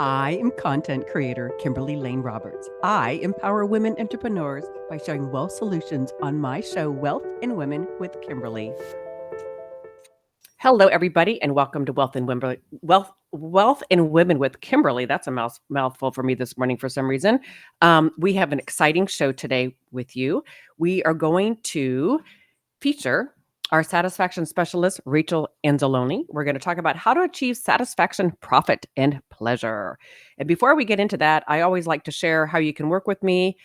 I am content creator Kimberly Lane Roberts. I empower women entrepreneurs by sharing wealth solutions on my show, Wealth and Women with Kimberly. Hello, everybody, and welcome to Wealth and Women with Kimberly. That's a mouthful for me this morning for some reason. We have an exciting show today with you. We are going to feature our satisfaction specialist, Rachel Anzalone. We're going to talk about how to achieve satisfaction, profit, and pleasure. And before we get into that, I always like to share how you can work with me.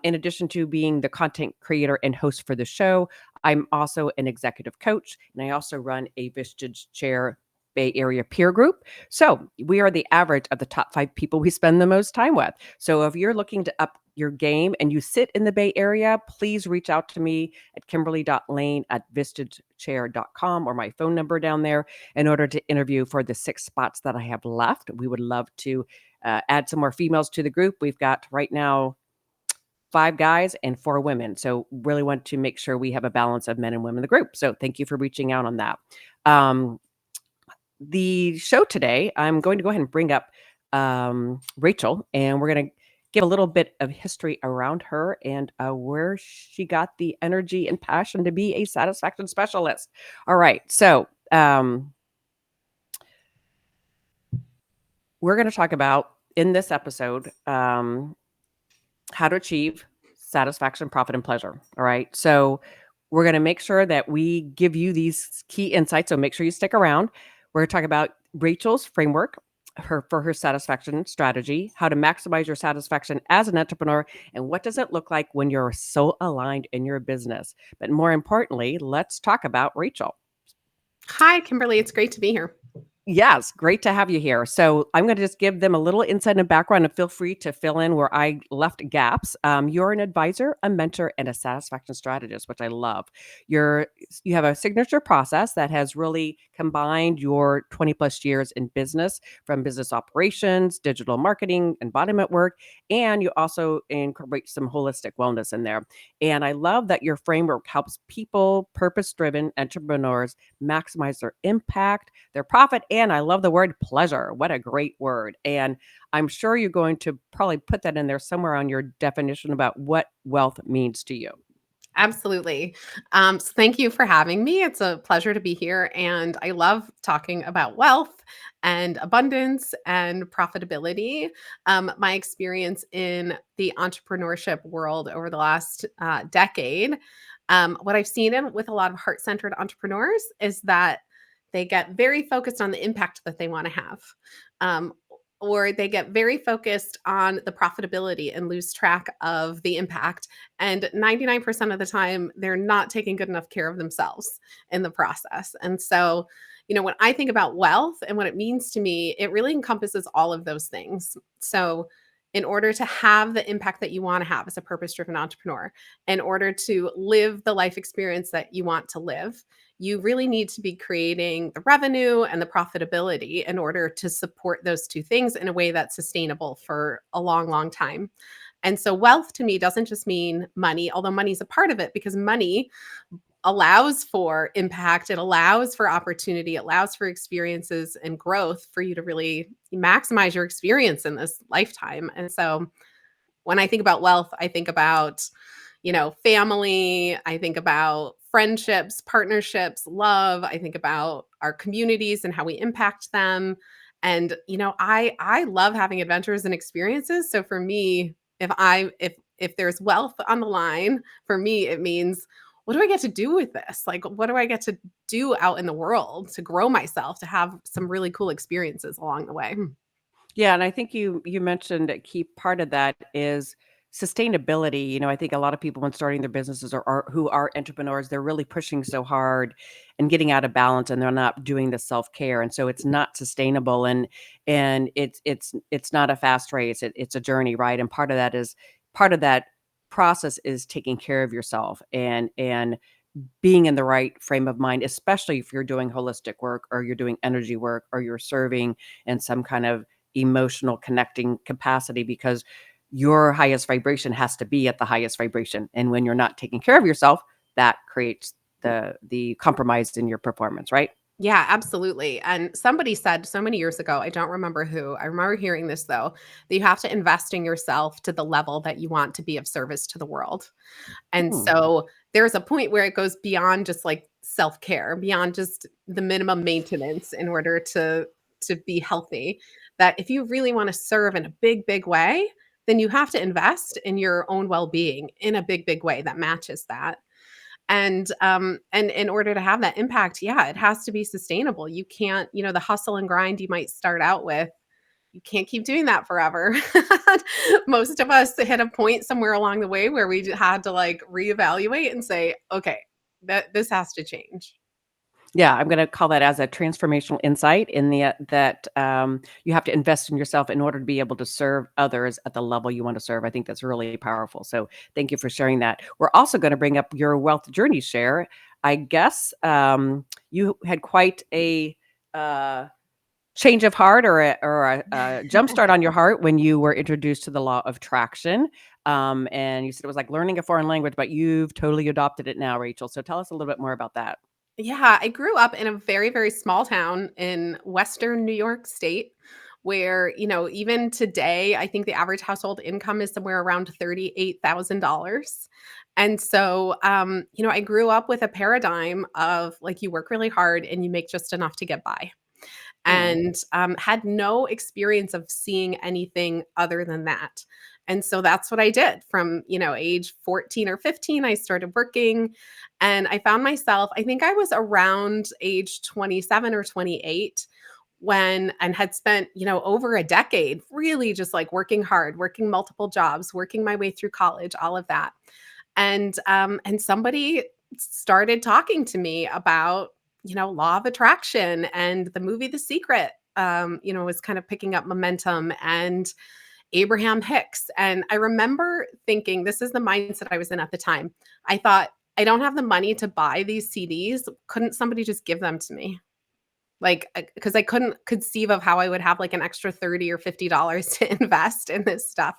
In addition to being the content creator and host for the show, I'm also an executive coach, and I also run a Vistage Chair Bay Area peer group. So we are the average of the top 5 people we spend the most time with. So if you're looking to up your game and you sit in the Bay Area, please reach out to me at kimberly.lane@vistagechair.com or my phone number down there in order to interview for the 6 spots that I have left. We would love to add some more females to the group. We've got right now 5 guys and 4 women. So really want to make sure we have a balance of men and women in the group. So thank you for reaching out on that. The show today, I'm going to go ahead and bring up Rachel, and we're going to give a little bit of history around her and where she got the energy and passion to be a satisfaction specialist. All right. So we're going to talk about in this episode how to achieve satisfaction, profit, and pleasure. All right. So we're going to make sure that we give you these key insights. So make sure you stick around. We're going to talk about Rachel's framework for her satisfaction strategy, how to maximize your satisfaction as an entrepreneur, and what does it look like when you're so aligned in your business. But more importantly, let's talk about Rachel. Hi, Kimberly. It's great to be here. Yes, great to have you here. So I'm going to just give them a little insight and background, and feel free to fill in where I left gaps. You're an advisor, a mentor, and a satisfaction strategist, which I love. You have a signature process that has really combined your 20 plus years in business, from business operations, digital marketing, embodiment work, and you also incorporate some holistic wellness in there. And I love that your framework helps people, purpose-driven entrepreneurs maximize their impact, their profit, and I love the word pleasure. What a great word. And I'm sure you're going to probably put that in there somewhere on your definition about what wealth means to you. Absolutely. So thank you for having me. It's a pleasure to be here. And I love talking about wealth and abundance and profitability. My experience in the entrepreneurship world over the last decade, what I've seen with a lot of heart centered entrepreneurs is that they get very focused on the impact that they want to have. Um, or they get very focused on the profitability and lose track of the impact. And 99% of the time, they're not taking good enough care of themselves in the process. And so, when I think about wealth and what it means to me, it really encompasses all of those things. So, in order to have the impact that you want to have as a purpose driven entrepreneur, in order to live the life experience that you want to live, you really need to be creating the revenue and the profitability in order to support those two things in a way that's sustainable for a long, long time. And so wealth to me doesn't just mean money, although money is a part of it, because money allows for impact, it allows for opportunity, it allows for experiences and growth for you to really maximize your experience in this lifetime. And so when I think about wealth, I think about, family, I think about friendships, partnerships, love, I think about our communities and how we impact them. And, I love having adventures and experiences. So for me, if there's wealth on the line, for me, it means, what do I get to do with this? Like, what do I get to do out in the world to grow myself, to have some really cool experiences along the way? Yeah, and I think you mentioned a key part of that is sustainability. I think a lot of people when starting their businesses or who are entrepreneurs, they're really pushing so hard and getting out of balance, and they're not doing the self-care. And so it's not sustainable, and it's not a fast race. It's a journey, right? And part of that process is taking care of yourself and being in the right frame of mind, especially if you're doing holistic work or you're doing energy work or you're serving in some kind of emotional connecting capacity, because your highest vibration has to be at the highest vibration. And when you're not taking care of yourself, that creates the compromise in your performance, right? Yeah, absolutely. And somebody said so many years ago, I don't remember who. I remember hearing this though, that you have to invest in yourself to the level that you want to be of service to the world. And Hmm. so there's a point where it goes beyond just like self-care, beyond just the minimum maintenance in order to be healthy. That if you really want to serve in a big, big way, then you have to invest in your own well-being in a big, big way that matches that. And in order to have that impact, yeah, it has to be sustainable. You can't, the hustle and grind you might start out with, you can't keep doing that forever. Most of us hit a point somewhere along the way where we had to like reevaluate and say, okay, that this has to change. Yeah, I'm gonna call that as a transformational insight in that you have to invest in yourself in order to be able to serve others at the level you want to serve. I think that's really powerful. So thank you for sharing that. We're also gonna bring up your wealth journey share. I guess you had quite a uh, change of heart or a jump start on your heart when you were introduced to the law of attraction. And you said it was like learning a foreign language, but you've totally adopted it now, Rachel. So tell us a little bit more about that. Yeah, I grew up in a very, very small town in Western New York State where, even today, I think the average household income is somewhere around $38,000. And so, I grew up with a paradigm of like you work really hard and you make just enough to get by, Hmm. and had no experience of seeing anything other than that. And so that's what I did from, age 14 or 15. I started working and I found myself, I think I was around age 27 or 28 and had spent, over a decade really just like working hard, working multiple jobs, working my way through college, all of that. And somebody started talking to me about, law of attraction, and the movie The Secret, was kind of picking up momentum, and Abraham Hicks. And I remember thinking, this is the mindset I was in at the time. I thought, I don't have the money to buy these CDs. Couldn't somebody just give them to me? Like, because I couldn't conceive of how I would have like an extra 30 or $50 to invest in this stuff.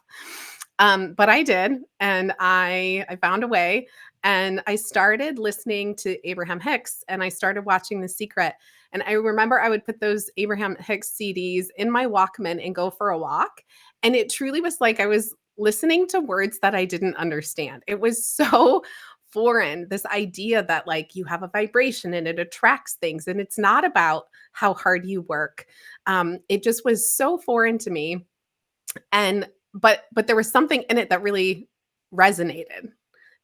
But I did, and I found a way, and I started listening to Abraham Hicks, and I started watching The Secret. And I remember I would put those Abraham Hicks CDs in my Walkman and go for a walk, and it truly was like I was listening to words that I didn't understand. It was so foreign, this idea that like you have a vibration and it attracts things, and it's not about how hard you work. It just was so foreign to me, and but there was something in it that really resonated.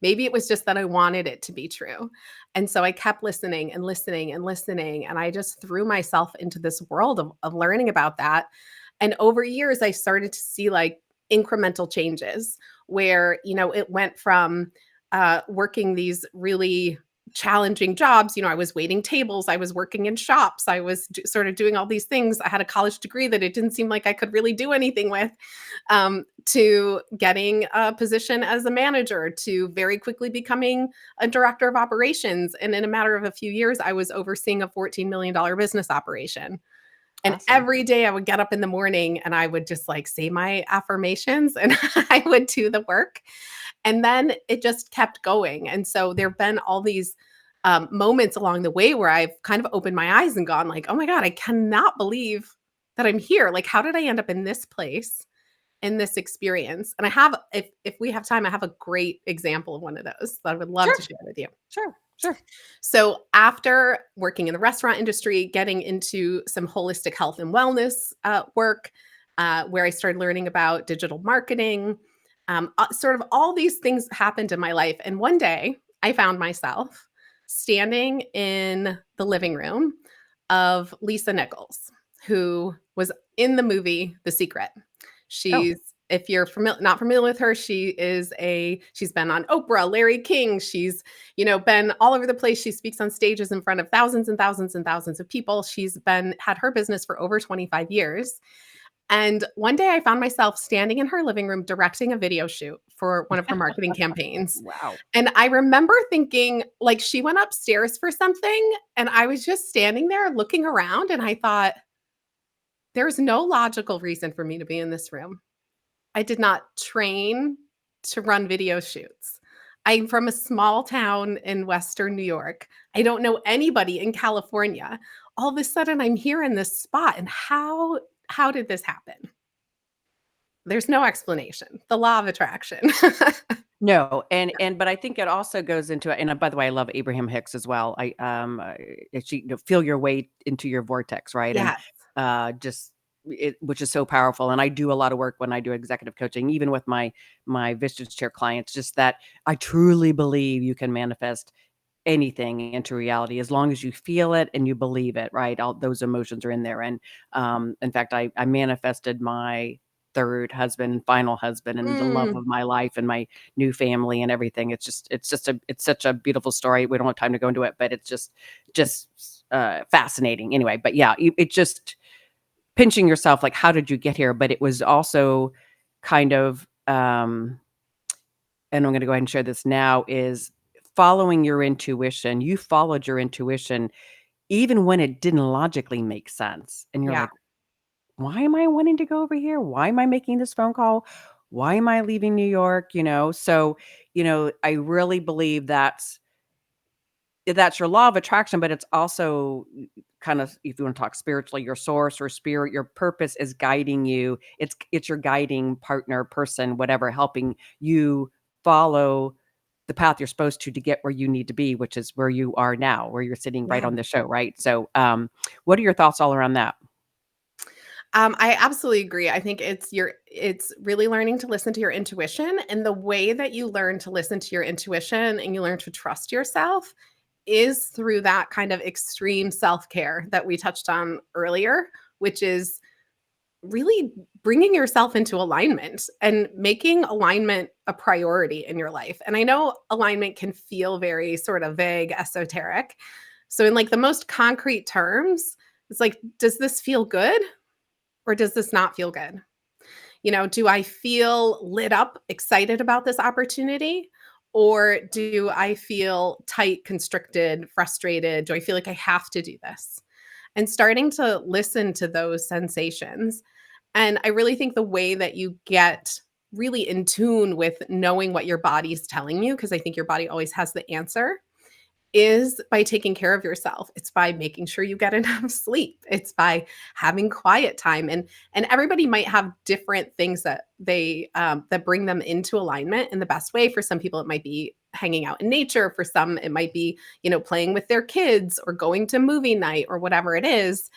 Maybe it was just that I wanted it to be true. And so I kept listening and listening and listening, and I just threw myself into this world of learning about that. And over years, I started to see like incremental changes where, it went from working these really challenging jobs. I was waiting tables, I was working in shops, I was sort of doing all these things. I had a college degree that it didn't seem like I could really do anything with, to getting a position as a manager, to very quickly becoming a director of operations. And in a matter of a few years, I was overseeing a $14 million business operation. And Awesome. every day I would get up in the morning and I would just like say my affirmations and I would do the work. And then it just kept going. And so there've been all these moments along the way where I've kind of opened my eyes and gone like, "Oh my god, I cannot believe that I'm here. Like, how did I end up in this place, in this experience?" And I have, if we have time, I have a great example of one of those that I would love Sure, to share with you. sure, sure. So after working in the restaurant industry, getting into some holistic health and wellness work, where I started learning about digital marketing, sort of all these things happened in my life. And one day I found myself standing in the living room of Lisa Nichols, who was in the movie The Secret. Oh, She's, if you're not familiar with her, she's been on Oprah, Larry King. She's, been all over the place. She speaks on stages in front of thousands and thousands and thousands of people. She's had her business for over 25 years. And one day I found myself standing in her living room directing a video shoot for one of her marketing campaigns. wow. And I remember thinking, like, she went upstairs for something, and I was just standing there looking around, and I thought, there's no logical reason for me to be in this room. I did not train to run video shoots. I'm from a small town in Western New York. I don't know anybody in California. all of a sudden I'm here in this spot, and how did this happen? There's no explanation. The law of attraction. No, and but I think it also goes into and, by the way, I love Abraham Hicks as well. She feel your way into your vortex, right? And, Yes. just which is so powerful, and I do a lot of work when I do executive coaching, even with my Vision Chair clients, just that I truly believe you can manifest anything into reality as long as you feel it and you believe it, right? All those emotions are in there. And in fact, I manifested my third husband, final husband, and the love Mm, of my life and my new family and everything. It's such a beautiful story. We don't have time to go into it, but it's just fascinating anyway. But yeah, it just pinching yourself like, how did you get here? But it was also kind of and I'm gonna go ahead and share this now, is following your intuition. You followed your intuition even when it didn't logically make sense, and you're yeah. like, "Why am I wanting to go over here? Why am I making this phone call? Why am I leaving New York?" You know? So, I really believe that's your law of attraction, but it's also kind of, if you want to talk spiritually, your source or spirit, your purpose is guiding you. It's your guiding partner, person, whatever, helping you follow the path you're supposed to get where you need to be, which is where you are now, where you're sitting right Yeah. on the show, right? So, what are your thoughts all around that? I absolutely agree. I think it's really learning to listen to your intuition, and the way that you learn to listen to your intuition and you learn to trust yourself is through that kind of extreme self-care that we touched on earlier, which is really bringing yourself into alignment and making alignment a priority in your life. And I know alignment can feel very sort of vague, esoteric. So in like the most concrete terms, it's like, does this feel good or does this not feel good? Do I feel lit up, excited about this opportunity? Or do I feel tight, constricted, frustrated? Do I feel like I have to do this? And starting to listen to those sensations. And I really think the way that you get really in tune with knowing what your body's telling you, because I think your body always has the answer, is by taking care of yourself. It's by making sure you get enough sleep. It's by having quiet time, and everybody might have different things that that bring them into alignment in the best way. For some people, it might be hanging out in nature. For some, it might be playing with their kids or going to movie night or whatever it is.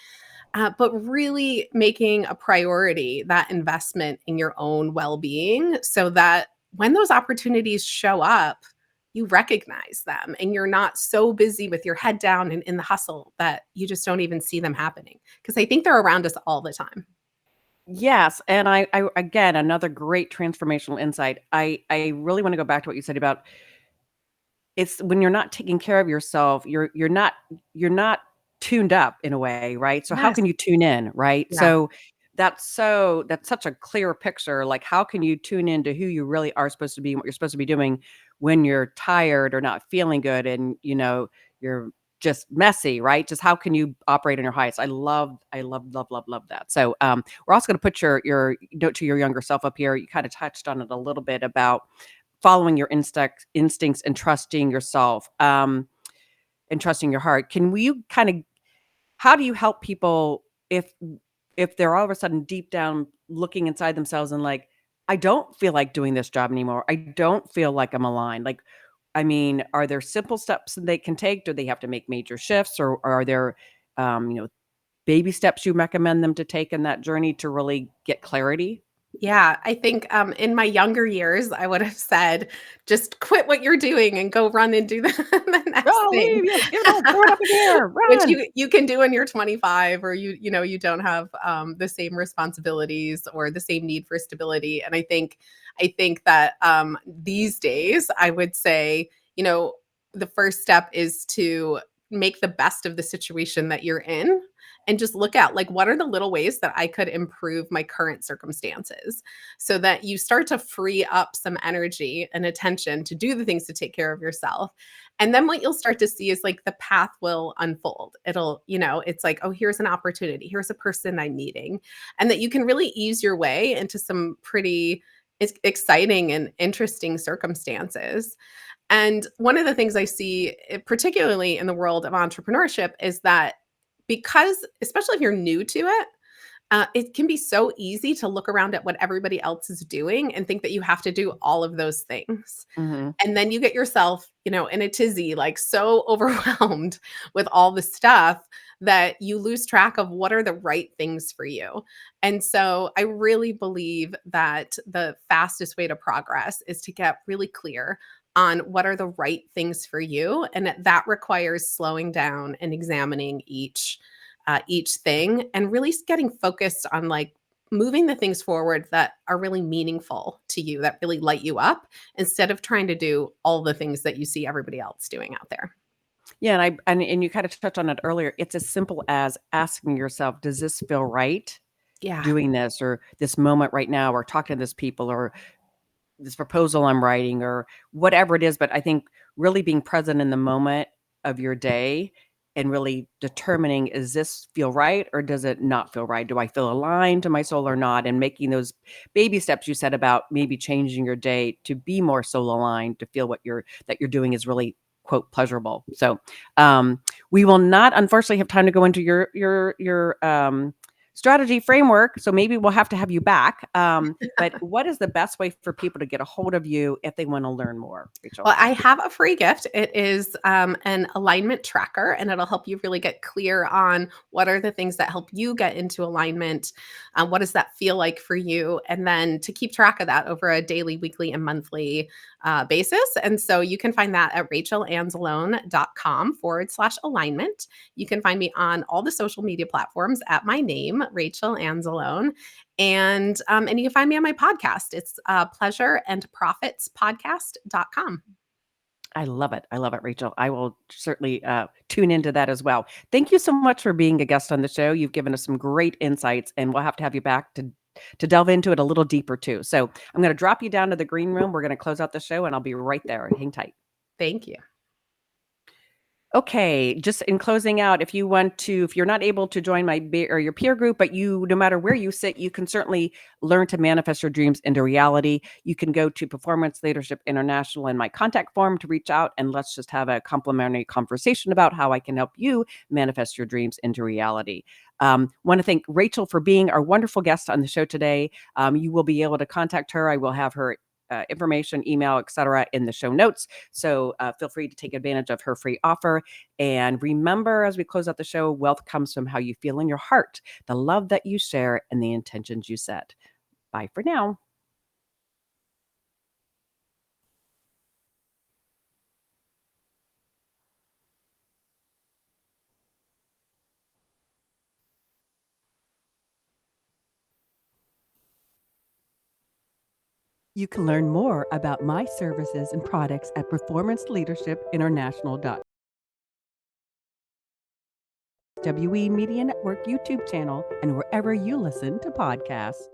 But really making a priority that investment in your own well being so that when those opportunities show up, you recognize them and you're not so busy with your head down and in the hustle that you just don't even see them happening. Because I think they're around us all the time. Yes, and I again, another great transformational insight. I really want to go back to what you said about it's when you're not taking care of yourself, you're not tuned up in a way, right? So how Yes. can you tune in, right? Yeah. That's such a clear picture. Like, how can you tune into who you really are supposed to be and what you're supposed to be doing when you're tired or not feeling good and you're just messy, right? Just how can you operate on your highest? I love that. So we're also going to put your note to your younger self up here. You kind of touched on it a little bit about following your instincts and trusting yourself, and trusting your heart. Can we kind of how do you help people if they're all of a sudden deep down looking inside themselves and like, "I don't feel like doing this job anymore. I don't feel like I'm aligned." Like, I mean, are there simple steps that they can take? Do they have to make major shifts, or are there, baby steps you recommend them to take in that journey to really get clarity? Yeah, I think, in my younger years, I would have said, "Just quit what you're doing and go run and do the the next "Oh, thing." leave, yes, give it all, throw it up in the air, Which run." you can do when you're 25 or you don't have, the same responsibilities or the same need for stability, and I think that, these days, I would say, the first step is to make the best of the situation that you're in and just look at, like, what are the little ways that I could improve my current circumstances so that you start to free up some energy and attention to do the things to take care of yourself. And then what you'll start to see is like the path will unfold. It's like, oh, here's an opportunity. Here's a person I'm meeting. And that you can really ease your way into some pretty exciting and interesting circumstances. And one of the things I see, particularly in the world of entrepreneurship, is that because especially if you're new to it can be so easy to look around at what everybody else is doing and think that you have to do all of those things. Mhm. And then you get yourself, in a tizzy, like so overwhelmed with all the stuff that you lose track of what are the right things for you. And so I really believe that the fastest way to progress is to get really clear on what are the right things for you. And that requires slowing down and examining each thing and really getting focused on like moving the things forward that are really meaningful to you, that really light you up, instead of trying to do all the things that you see everybody else doing out there. Yeah, and you kinda touched on it earlier. It's as simple as asking yourself, "Does this feel right Yeah. doing this or this moment right now or talking to this people or this proposal I'm writing or whatever it is, but I think really being present in the moment of your day and really determining, is this feel right or does it not feel right? Do I feel aligned to my soul or not? And making those baby steps you said about maybe changing your day to be more soul aligned, to feel what you're doing is really quote pleasurable. So we will not unfortunately have time to go into your strategy framework. So maybe we'll have to have you back. But what is the best way for people to get a hold of you if they want to learn more, Rachel? Well, I have a free gift. It is an alignment tracker, and it'll help you really get clear on what are the things that help you get into alignment. What does that feel like for you? And then to keep track of that over a daily, weekly, and monthly basis. And so you can find that at rachelanzalone.com/alignment. You can find me on all the social media platforms at my name, Rachel Anzalone. And you can find me on my podcast. It's pleasureandprofitspodcast.com. I love it. I love it, Rachel. I will certainly tune into that as well. Thank you so much for being a guest on the show. You've given us some great insights, and we'll have to have you back to delve into it a little deeper too. So I'm going to drop you down to the green room. We're going to close out the show, and I'll be right there. Hang tight. Thank you. Okay, just in closing out, if you're not able to join or your peer group, but no matter where you sit, you can certainly learn to manifest your dreams into reality. You can go to Performance Leadership International and my contact form to reach out and let's just have a complimentary conversation about how I can help you manifest your dreams into reality. Want to thank Rachel for being our wonderful guest on the show today. You will be able to contact her. I will have her information, email, etc., in the show notes. So feel free to take advantage of her free offer. And remember, as we close out the show, wealth comes from how you feel in your heart, the love that you share, and the intentions you set. Bye for now. You can learn more about my services and products at Performance Leadership International. WE Media Network YouTube channel and wherever you listen to podcasts.